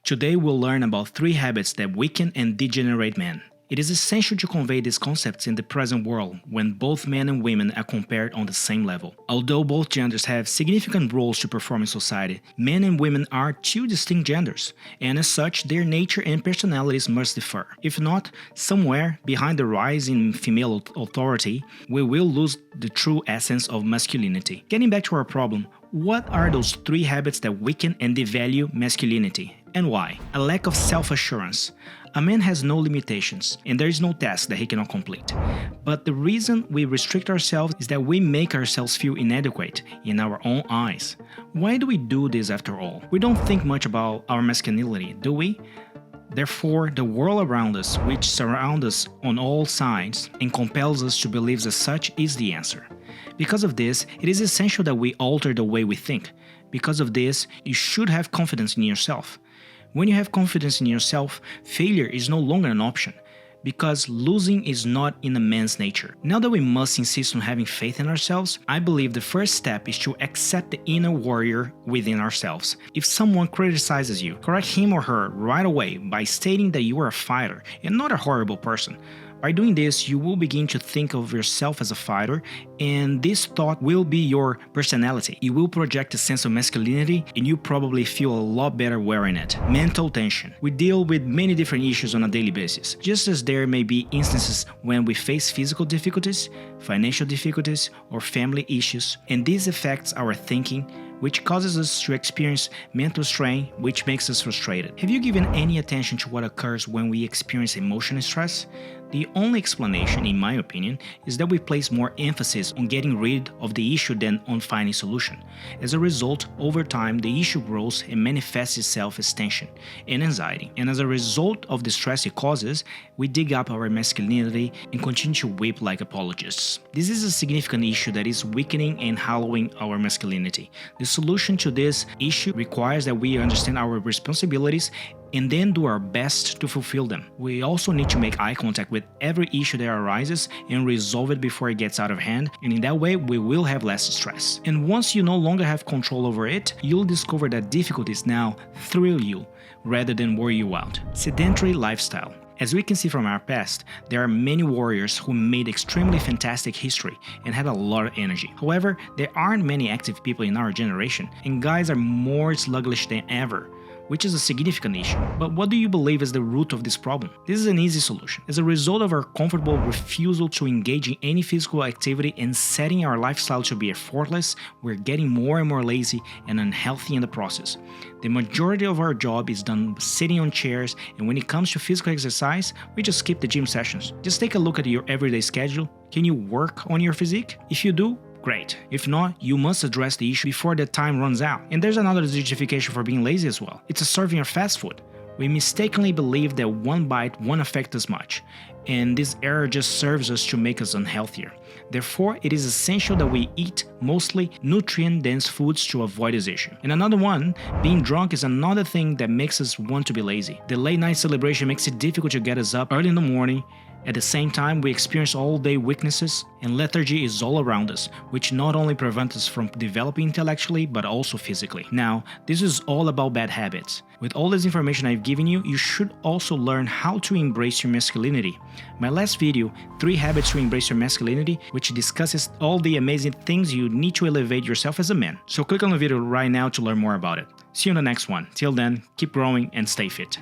Today we'll learn about 3 habits that weaken and degenerate men. It is essential to convey these concepts in the present world when both men and women are compared on the same level. Although both genders have significant roles to perform in society, men and women are 2 distinct genders, and as such their nature and personalities must differ. If not, somewhere behind the rise in female authority, we will lose the true essence of masculinity. Getting back to our problem, what are those 3 habits that weaken and devalue masculinity, and why? A lack of self-assurance. A man has no limitations, and there is no task that he cannot complete. But the reason we restrict ourselves is that we make ourselves feel inadequate in our own eyes. Why do we do this after all? We don't think much about our masculinity, do we? Therefore, the world around us, which surrounds us on all sides and compels us to believe as such, is the answer. Because of this, it is essential that we alter the way we think. Because of this, you should have confidence in yourself. When you have confidence in yourself, failure is no longer an option, because losing is not in a man's nature. Now that we must insist on having faith in ourselves, I believe the first step is to accept the inner warrior within ourselves. If someone criticizes you, correct him or her right away by stating that you are a fighter and not a horrible person. By doing this, you will begin to think of yourself as a fighter, and this thought will be your personality. You will project a sense of masculinity, and you probably feel a lot better wearing it. Mental tension. We deal with many different issues on a daily basis, just as there may be instances when we face physical difficulties, financial difficulties, or family issues, and this affects our thinking, which causes us to experience mental strain, which makes us frustrated. Have you given any attention to what occurs when we experience emotional stress? The only explanation, in my opinion, is that we place more emphasis on getting rid of the issue than on finding a solution. As a result, over time, the issue grows and manifests itself as tension and anxiety. And as a result of the stress it causes, we dig up our masculinity and continue to weep like apologists. This is a significant issue that is weakening and hollowing our masculinity. The solution to this issue requires that we understand our responsibilities and then do our best to fulfill them. We also need to make eye contact with every issue that arises and resolve it before it gets out of hand, and in that way we will have less stress. And once you no longer have control over it, you'll discover that difficulties now thrill you rather than wear you out. Sedentary lifestyle. As we can see from our past, there are many warriors who made extremely fantastic history and had a lot of energy. However, there aren't many active people in our generation, and guys are more sluggish than ever, which is a significant issue. But what do you believe is the root of this problem? This is an easy solution. As a result of our comfortable refusal to engage in any physical activity and setting our lifestyle to be effortless, we're getting more and more lazy and unhealthy in the process. The majority of our job is done sitting on chairs, and when it comes to physical exercise, we just skip the gym sessions. Just take a look at your everyday schedule. Can you work on your physique? If you do, great. If not, you must address the issue before the time runs out. And there's another justification for being lazy as well. It's a serving of fast food. We mistakenly believe that one bite won't affect us much, and this error just serves us to make us unhealthier. Therefore, it is essential that we eat mostly nutrient-dense foods to avoid this issue. And another one, being drunk is another thing that makes us want to be lazy. The late-night celebration makes it difficult to get us up early in the morning. At the same time, we experience all-day weaknesses, and lethargy is all around us, which not only prevents us from developing intellectually, but also physically. Now, this is all about bad habits. With all this information I've given you, you should also learn how to embrace your masculinity. My last video, 3 Habits to Embrace Your Masculinity, which discusses all the amazing things you need to elevate yourself as a man. So click on the video right now to learn more about it. See you in the next one. Till then, keep growing and stay fit.